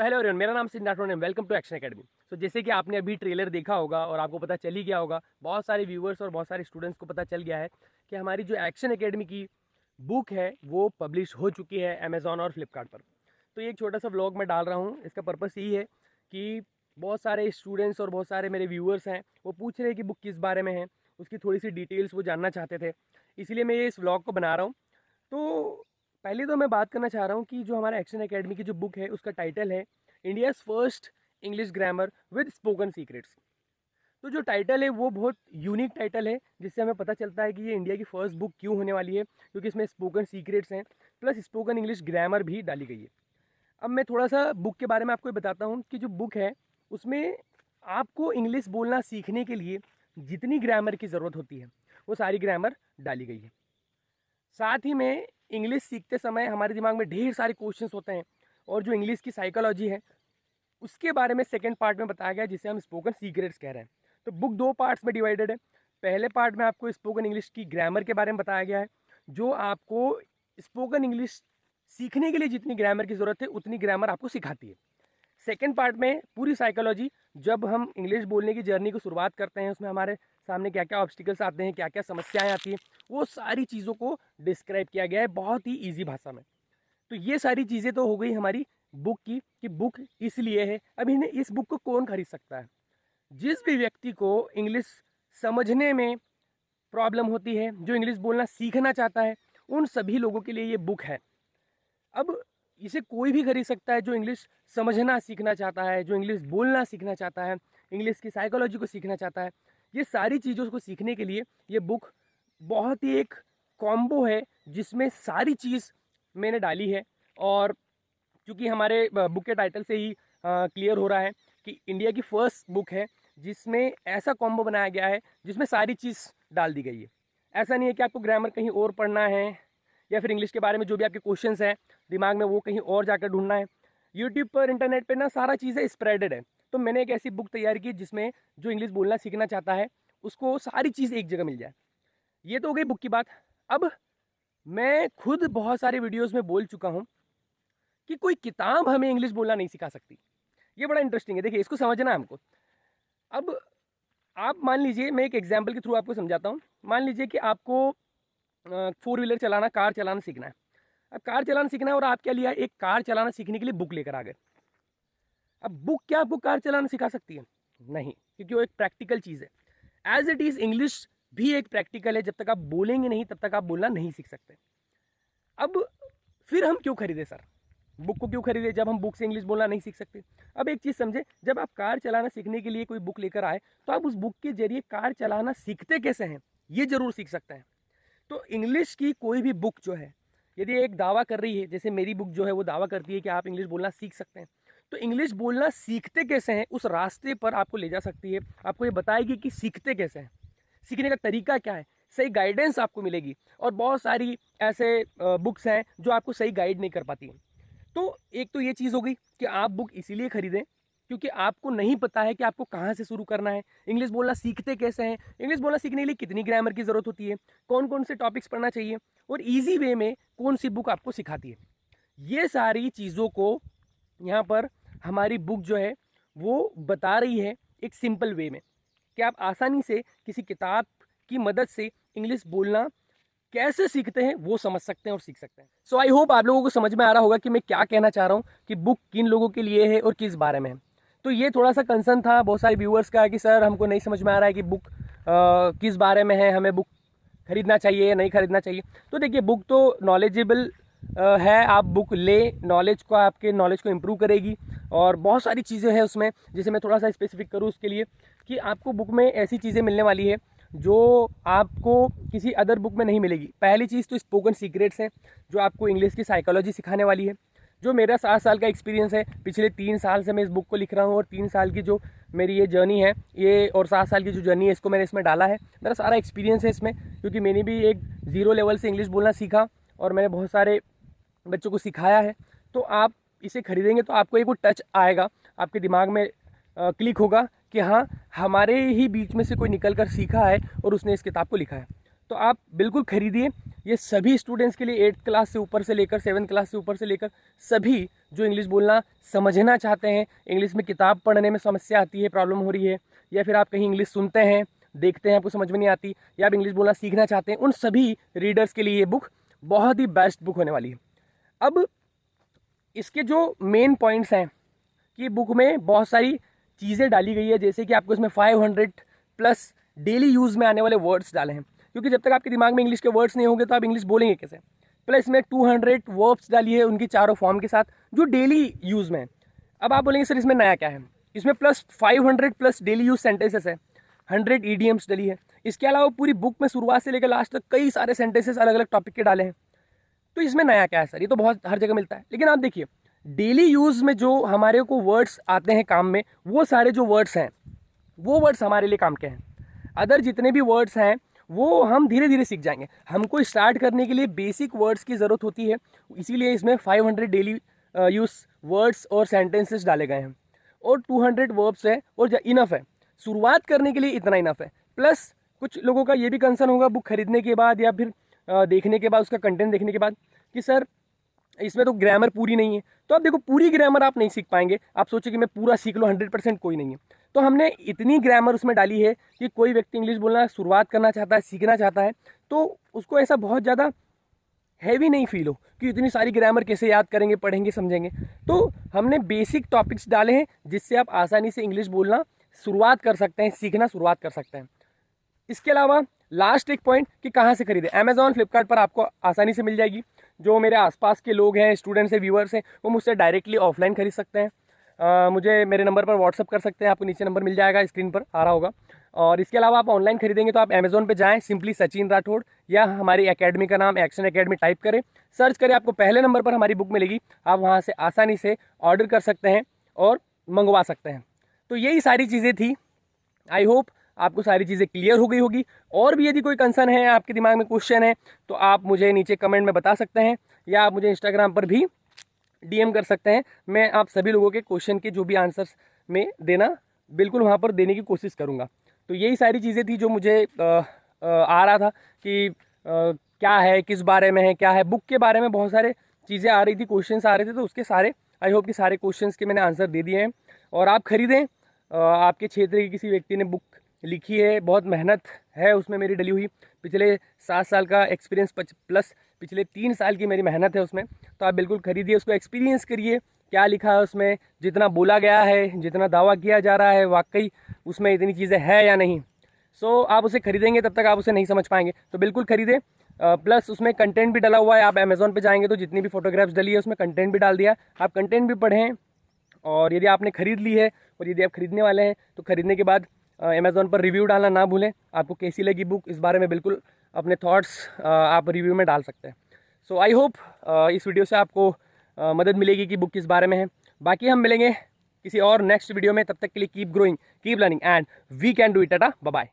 So hello everyone, मेरा नाम सिद्ध राठौड़ है। Welcome to action academy. So जैसे कि आपने अभी ट्रेलर देखा होगा और आपको पता चल ही गया होगा, बहुत सारे व्यूवर्स और बहुत सारे स्टूडेंट्स को पता चल गया है कि हमारी जो एक्शन एकेडमी की बुक है वो पब्लिश हो चुकी है अमेज़ॉन और फ्लिपकार्ट पर। तो ये एक छोटा सा व्लॉग मैं डाल रहा हूँ। इसका पर्पस यही है कि बहुत सारे स्टूडेंट्स और बहुत सारे मेरे व्यूवर्स हैं, वो पूछ रहे हैं कि बुक किस बारे में है, उसकी थोड़ी सी डिटेल्स वो जानना चाहते थे, इसीलिए मैं ये इस व्लॉग को बना रहा हूँ। तो पहले तो मैं बात करना चाह रहा हूँ कि जो हमारा एक्शन एकेडमी की जो बुक है उसका टाइटल है India's first English grammar with spoken secrets. तो जो टाइटल है वो बहुत यूनिक टाइटल है, जिससे हमें पता चलता है कि ये इंडिया की फर्स्ट बुक क्यों होने वाली है, क्योंकि इसमें स्पोकन सीक्रेट्स हैं प्लस स्पोकन इंग्लिश ग्रामर भी डाली गई है। अब मैं थोड़ा सा बुक के बारे में आपको बताता हूँ कि जो बुक है उसमें आपको इंग्लिश बोलना सीखने के लिए जितनी ग्रामर की ज़रूरत होती है वो सारी ग्रामर डाली गई है। साथ ही में इंग्लिश सीखते समय हमारे दिमाग में ढेर सारे क्वेश्चंस होते हैं, और जो इंग्लिश की साइकोलॉजी है उसके बारे में सेकंड पार्ट में बताया गया, जिसे हम स्पोकन सीक्रेट्स कह रहे हैं। तो बुक दो पार्ट्स में डिवाइडेड है। पहले पार्ट में आपको स्पोकन इंग्लिश की ग्रामर के बारे में बताया गया है, जो आपको स्पोकन इंग्लिश सीखने के लिए जितनी ग्रामर की ज़रूरत है उतनी ग्रामर आपको सिखाती है। सेकेंड पार्ट में पूरी साइकोलॉजी, जब हम इंग्लिश बोलने की जर्नी को शुरुआत करते हैं उसमें हमारे सामने क्या क्या ऑब्स्टिकल्स आते हैं, क्या क्या समस्याएं आती हैं, वो सारी चीज़ों को डिस्क्राइब किया गया है बहुत ही ईजी भाषा में। तो ये सारी चीज़ें तो हो गई हमारी बुक की कि बुक इसलिए है। अब इन्हें इस बुक को कौन खरीद सकता है? जिस भी व्यक्ति को इंग्लिश समझने में प्रॉब्लम होती है, जो इंग्लिश बोलना सीखना चाहता है, उन सभी लोगों के लिए ये बुक है। अब इसे कोई भी खरीद सकता है जो इंग्लिश समझना सीखना चाहता है, जो इंग्लिश बोलना सीखना चाहता है, इंग्लिश की साइकोलॉजी को सीखना चाहता है। ये सारी चीज़ों को सीखने के लिए ये बुक बहुत ही एक कॉम्बो है, जिसमें सारी चीज़ मैंने डाली है। और क्योंकि हमारे बुक के टाइटल से ही क्लियर हो रहा है कि इंडिया की फर्स्ट बुक है जिसमें ऐसा कॉम्बो बनाया गया है जिसमें सारी चीज़ डाल दी गई है। ऐसा नहीं है कि आपको ग्रामर कहीं और पढ़ना है या फिर इंग्लिश के बारे में जो भी आपके क्वेश्चंस हैं दिमाग में वो कहीं और जाकर ढूंढना है। यूट्यूब पर, इंटरनेट पर ना सारा चीज़ें स्प्रेडेड है। तो मैंने एक ऐसी बुक तैयार की जिसमें जो इंग्लिश बोलना सीखना चाहता है उसको सारी चीज़ एक जगह मिल जाए। ये तो हो गई बुक की बात। अब मैं खुद बहुत सारे वीडियोस में बोल चुका हूँ कि कोई किताब हमें इंग्लिश बोलना नहीं सिखा सकती। ये बड़ा इंटरेस्टिंग है, देखिए इसको समझना है हमको। अब आप मान लीजिए, मैं एक एग्जाम्पल के थ्रू आपको समझाता हूँ। मान लीजिए कि आपको फोर व्हीलर चलाना, कार चलाना सीखना है। अब कार चलाना सीखना है और आप क्या लिया, एक कार चलाना सीखने के लिए बुक लेकर आ गए। अब बुक क्या आपको कार चलाना सिखा सकती है? नहीं, क्योंकि वो एक प्रैक्टिकल चीज़ है। एज इट इज़ इंग्लिश भी एक प्रैक्टिकल है। जब तक आप बोलेंगे नहीं तब तक आप बोलना नहीं सीख सकते। अब फिर हम क्यों खरीदे सर, बुक को क्यों खरीदे जब हम बुक से इंग्लिश बोलना नहीं सीख सकते? अब एक चीज़ समझे, जब आप कार चलाना सीखने के लिए कोई बुक लेकर आए तो आप उस बुक के जरिए कार चलाना सीखते कैसे हैं ये ज़रूर सीख सकते हैं। तो इंग्लिश की कोई भी बुक जो है, यदि एक दावा कर रही है, जैसे मेरी बुक जो है वो दावा करती है कि आप इंग्लिश बोलना सीख सकते हैं, तो इंग्लिश बोलना सीखते कैसे हैं उस रास्ते पर आपको ले जा सकती है। आपको ये बताएगी कि सीखते कैसे हैं, सीखने का तरीका क्या है, सही गाइडेंस आपको मिलेगी। और बहुत सारी ऐसे बुक्स हैं जो आपको सही गाइड नहीं कर पाती हैं। तो एक तो ये चीज़ हो गई कि आप बुक इसीलिए खरीदें क्योंकि आपको नहीं पता है कि आपको कहाँ से शुरू करना है, इंग्लिश बोलना सीखते कैसे हैं, इंग्लिश बोलना सीखने के लिए कितनी ग्रामर की ज़रूरत होती है, कौन कौन से टॉपिक्स पढ़ना चाहिए, और ईजी वे में कौन सी बुक आपको सिखाती है। ये सारी चीज़ों को यहाँ पर हमारी बुक जो है वो बता रही है एक सिंपल वे में, कि आप आसानी से किसी किताब की मदद से इंग्लिश बोलना कैसे सीखते हैं वो समझ सकते हैं और सीख सकते हैं। सो आई होप आप लोगों को समझ में आ रहा होगा कि मैं क्या कहना चाह रहा हूँ, कि बुक किन लोगों के लिए है और किस बारे में है। तो ये थोड़ा सा कंसर्न था बहुत सारे व्यूअर्स का कि सर हमको नहीं समझ में आ रहा है कि बुक किस बारे में है, हमें बुक खरीदना चाहिए या नहीं खरीदना चाहिए। तो देखिए, बुक तो नॉलेजेबल है, आप बुक ले, नॉलेज को, आपके नॉलेज को इम्प्रूव करेगी। और बहुत सारी चीज़ें हैं उसमें, जैसे मैं थोड़ा सा स्पेसिफिक करूँ उसके लिए, कि आपको बुक में ऐसी चीज़ें मिलने वाली है जो आपको किसी अदर बुक में नहीं मिलेगी। पहली चीज़ तो स्पोकन सीक्रेट्स हैं, जो आपको इंग्लिश की साइकोलॉजी सिखाने वाली है। जो मेरा 7 साल का एक्सपीरियंस है, पिछले 3 साल से मैं इस बुक को लिख रहा हूँ, और 3 साल की जो मेरी ये जर्नी है ये, और 7 साल की जो जर्नी है, इसको मैंने इसमें डाला है। मेरा सारा एक्सपीरियंस है इसमें, क्योंकि मैंने भी एक 0 लेवल से इंग्लिश बोलना सीखा और मैंने बहुत सारे बच्चों को सिखाया है। तो आप इसे खरीदेंगे तो आपको एक वो टच आएगा, आपके दिमाग में क्लिक होगा कि हाँ, हमारे ही बीच में से कोई निकल कर सीखा है और उसने इस किताब को लिखा है। तो आप बिल्कुल खरीदिए। ये सभी स्टूडेंट्स के लिए 8th क्लास से ऊपर से लेकर 7th क्लास से ऊपर से लेकर सभी जो इंग्लिश बोलना समझना चाहते हैं, इंग्लिश में किताब पढ़ने में समस्या आती है, प्रॉब्लम हो रही है, या फिर आप कहीं इंग्लिश सुनते हैं, देखते हैं, आपको समझ में नहीं आती, या आप इंग्लिश बोलना सीखना चाहते हैं, उन सभी रीडर्स के लिए ये बुक बहुत ही बेस्ट बुक होने वाली है। अब इसके जो मेन पॉइंट्स हैं कि बुक में बहुत सारी चीज़ें डाली गई है, जैसे कि आपको इसमें 500 प्लस डेली यूज़ में आने वाले वर्ड्स डाले हैं, क्योंकि जब तक आपके दिमाग में इंग्लिश के वर्ड्स नहीं होंगे तो आप इंग्लिश बोलेंगे कैसे। प्लस इसमें 200 वर्ब्स डाली है उनकी चारों फॉर्म के साथ, जो डेली यूज़ में है। अब आप बोलेंगे सर इसमें नया क्या है, इसमें plus 500 plus daily use sentences है, 100 ईडियम्स डली है। इसके अलावा पूरी बुक में शुरुआत से लेकर लास्ट तक कई सारे सेंटेंसेस अलग अलग टॉपिक के डाले हैं। तो इसमें नया क्या है सर, ये तो बहुत हर जगह मिलता है। लेकिन आप देखिए डेली यूज़ में जो हमारे को वर्ड्स आते हैं काम में, वो सारे जो वर्ड्स हैं वो वर्ड्स हमारे लिए काम के हैं। अदर जितने भी वर्ड्स हैं वो हम धीरे धीरे सीख जाएंगे। हमको स्टार्ट करने के लिए बेसिक वर्ड्स की ज़रूरत होती है, इसीलिए इसमें 500 डेली यूज़ वर्ड्स और सेंटेंसेस डाले गए हैं, और 200 वर्ब्स है और इनफ है शुरुआत करने के लिए, इतना इनफ है। प्लस कुछ लोगों का ये भी कंसर्न होगा बुक खरीदने के बाद या फिर देखने के बाद, उसका कंटेंट देखने के बाद, कि सर इसमें तो ग्रामर पूरी नहीं है। तो आप देखो पूरी ग्रामर आप नहीं सीख पाएंगे। आप सोचिए कि मैं पूरा सीख लो, 100% कोई नहीं है। तो हमने इतनी ग्रामर उसमें डाली है कि कोई व्यक्ति इंग्लिश बोलना शुरुआत करना चाहता है, सीखना चाहता है, तो उसको ऐसा बहुत ज़्यादा हैवी नहीं फील हो कि इतनी सारी ग्रामर कैसे याद करेंगे, पढ़ेंगे, समझेंगे। तो हमने बेसिक टॉपिक्स डाले हैं जिससे आप आसानी से इंग्लिश बोलना शुरुआत कर सकते हैं, सीखना शुरुआत कर सकते हैं। इसके अलावा लास्ट एक पॉइंट कि कहाँ से खरीदें। अमेजॉन, फ्लिपकार्ट पर आपको आसानी से मिल जाएगी। जो मेरे आसपास के लोग हैं, स्टूडेंट्स हैं, व्यूअर्स हैं, वो मुझसे डायरेक्टली ऑफलाइन खरीद सकते हैं। मुझे मेरे नंबर पर व्हाट्सअप कर सकते हैं, आपको नीचे नंबर मिल जाएगा, स्क्रीन पर आ रहा होगा। और इसके अलावा आप ऑनलाइन खरीदेंगे तो आप अमेजॉन पे जाएं, सिंपली सचिन राठौड़, या हमारी एकेडमी का नाम एक्शन एकेडमी टाइप करें, सर्च करें, आपको पहले नंबर पर हमारी बुक मिलेगी। आप वहाँ से आसानी से ऑर्डर कर सकते हैं और मंगवा सकते हैं। तो यही सारी चीज़ें थी। आई होप आपको सारी चीज़ें क्लियर हो गई होगी। और भी यदि कोई कंसर्न है, आपके दिमाग में क्वेश्चन है, तो आप मुझे नीचे कमेंट में बता सकते हैं, या आप मुझे इंस्टाग्राम पर भी DM कर सकते हैं। मैं आप सभी लोगों के क्वेश्चन के जो भी आंसर्स में देना, बिल्कुल वहाँ पर देने की कोशिश करूँगा। तो यही सारी चीज़ें थी जो मुझे आ रहा था कि क्या है, किस बारे में है, क्या है। बुक के बारे में बहुत सारे चीज़ें आ रही थी, क्वेश्चंस आ रहे थे, तो उसके सारे आई होप कि सारे क्वेश्चंस के मैंने आंसर दे दिए हैं। और आप खरीदें, आपके क्षेत्र के किसी व्यक्ति ने बुक लिखी है, बहुत मेहनत है उसमें मेरी डली हुई, पिछले 7 साल का एक्सपीरियंस प्लस पिछले 3 साल की मेरी मेहनत है उसमें। तो आप बिल्कुल खरीदिए, उसको एक्सपीरियंस करिए, क्या लिखा है उसमें, जितना बोला गया है, जितना दावा किया जा रहा है, वाकई उसमें इतनी चीज़ें हैं या नहीं। सो आप उसे खरीदेंगे तब तक आप उसे नहीं समझ पाएंगे, तो बिल्कुल खरीदें। प्लस उसमें कंटेंट भी डला हुआ है, आप अमेज़ॉन पे जाएंगे तो जितनी भी फोटोग्राफ्स डली है उसमें कंटेंट भी डाल दिया, आप कंटेंट भी पढ़ें। और यदि आपने खरीद ली है और यदि आप खरीदने वाले हैं तो खरीदने के बाद अमेज़ॉन पर रिव्यू डालना ना भूलें। आपको कैसी लगी बुक, इस बारे में बिल्कुल अपने थॉट्स आप रिव्यू में डाल सकते हैं। सो आई होप इस वीडियो से आपको मदद मिलेगी कि बुक किस बारे में है। बाकी हम मिलेंगे किसी और नेक्स्ट वीडियो में, तब तक के लिए keep growing, keep learning and we can do it. Tata, bye bye.